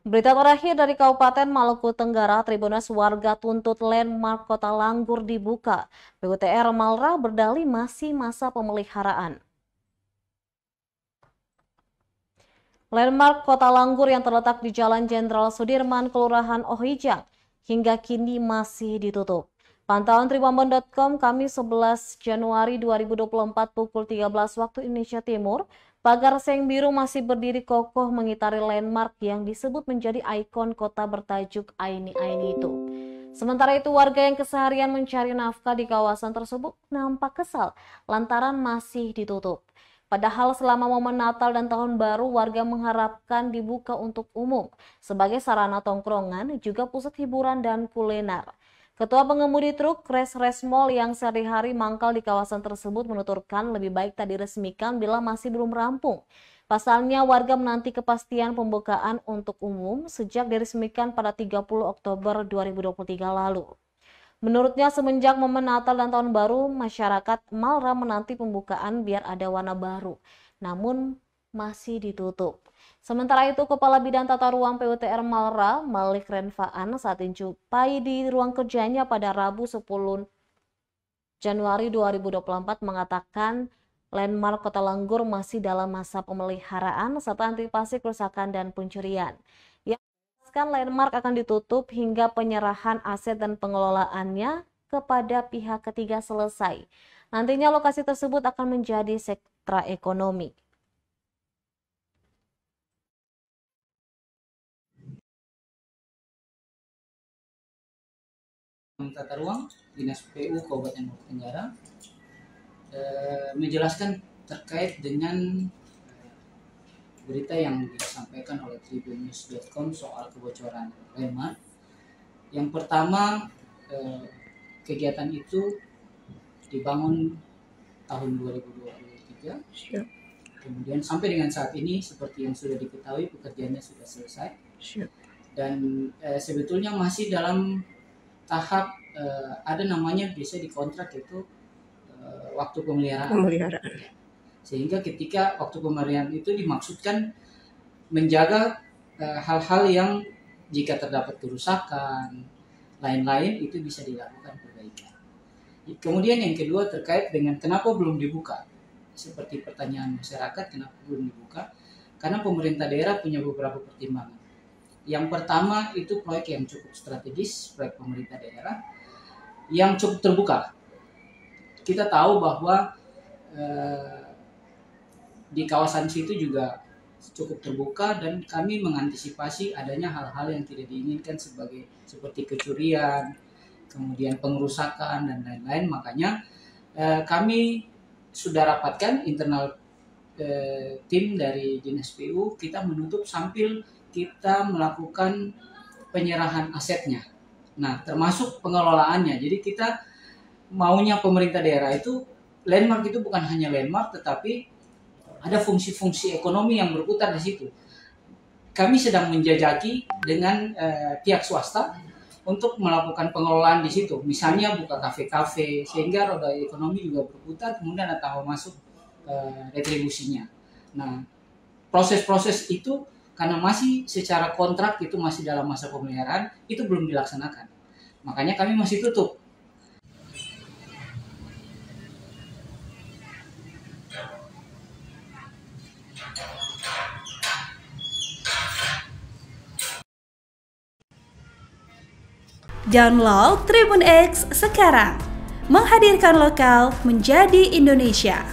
Berita terakhir dari Kabupaten Maluku Tenggara, Tribunas warga tuntut landmark Kota Langgur dibuka. PUTR Malra berdalih masih masa pemeliharaan. Landmark Kota Langgur yang terletak di Jalan Jenderal Sudirman, Kelurahan Ohijang, hingga kini masih ditutup. Pantauan Tribunbon.com Kamis 11 Januari 2024 pukul 13 waktu Indonesia Timur, pagar seng biru masih berdiri kokoh mengitari landmark yang disebut menjadi ikon kota bertajuk Aini Aini itu. Sementara itu, warga yang keseharian mencari nafkah di kawasan tersebut nampak kesal lantaran masih ditutup. Padahal selama momen Natal dan Tahun Baru, warga mengharapkan dibuka untuk umum sebagai sarana tongkrongan, juga pusat hiburan dan kuliner. Ketua pengemudi truk Res Mall yang sehari-hari mangkal di kawasan tersebut menuturkan lebih baik tak diresmikan bila masih belum rampung. Pasalnya, warga menanti kepastian pembukaan untuk umum sejak diresmikan pada 30 Oktober 2023 lalu. Menurutnya, semenjak momen Natal dan Tahun Baru, masyarakat Malra menanti pembukaan biar ada warna baru, namun masih ditutup. Sementara itu, Kepala Bidang Tata Ruang PUTR Malra, Malik Renfaan, saat dijumpai di ruang kerjanya pada Rabu 10 Januari 2024 mengatakan landmark Kota Langgur masih dalam masa pemeliharaan serta antisipasi kerusakan dan pencurian. Landmark akan ditutup hingga penyerahan aset dan pengelolaannya kepada pihak ketiga selesai. Nantinya lokasi tersebut akan menjadi sentra ekonomi. Tata Ruang Dinas PU Kabupaten Maluku Tenggara menjelaskan terkait dengan berita yang disampaikan oleh tribunnews.com soal kebocoran landmark. Yang pertama, kegiatan itu dibangun tahun 2023. Siap. Kemudian sampai dengan saat ini seperti yang sudah diketahui pekerjaannya sudah selesai. Siap. Dan sebetulnya masih dalam tahap ada namanya bisa dikontrak itu waktu pemeliharaan. Sehingga ketika waktu pemeliharaan itu dimaksudkan menjaga hal-hal yang jika terdapat kerusakan lain-lain itu bisa dilakukan perbaikan. Kemudian yang kedua terkait dengan kenapa belum dibuka. Seperti pertanyaan masyarakat, kenapa belum dibuka? Karena pemerintah daerah punya beberapa pertimbangan. Yang pertama itu proyek yang cukup strategis, proyek pemerintah daerah yang cukup terbuka. Kita tahu bahwa di kawasan situ juga cukup terbuka dan kami mengantisipasi adanya hal-hal yang tidak diinginkan seperti kecurian, kemudian pengerusakan dan lain-lain. Makanya kami sudah rapatkan internal tim dari Dinas PU, kita menutup sambil kita melakukan penyerahan asetnya. Nah, termasuk pengelolaannya. Jadi kita maunya pemerintah daerah itu landmark itu bukan hanya landmark, tetapi ada fungsi-fungsi ekonomi yang berputar di situ. Kami sedang menjajaki dengan pihak swasta untuk melakukan pengelolaan di situ. Misalnya buka kafe-kafe sehingga roda ekonomi juga berputar, kemudian ada tahap masuk retribusinya. Nah, proses-proses itu karena masih secara kontrak itu masih dalam masa pemeliharaan, itu belum dilaksanakan. Makanya kami masih tutup. Download Tribun X sekarang, menghadirkan lokal menjadi Indonesia.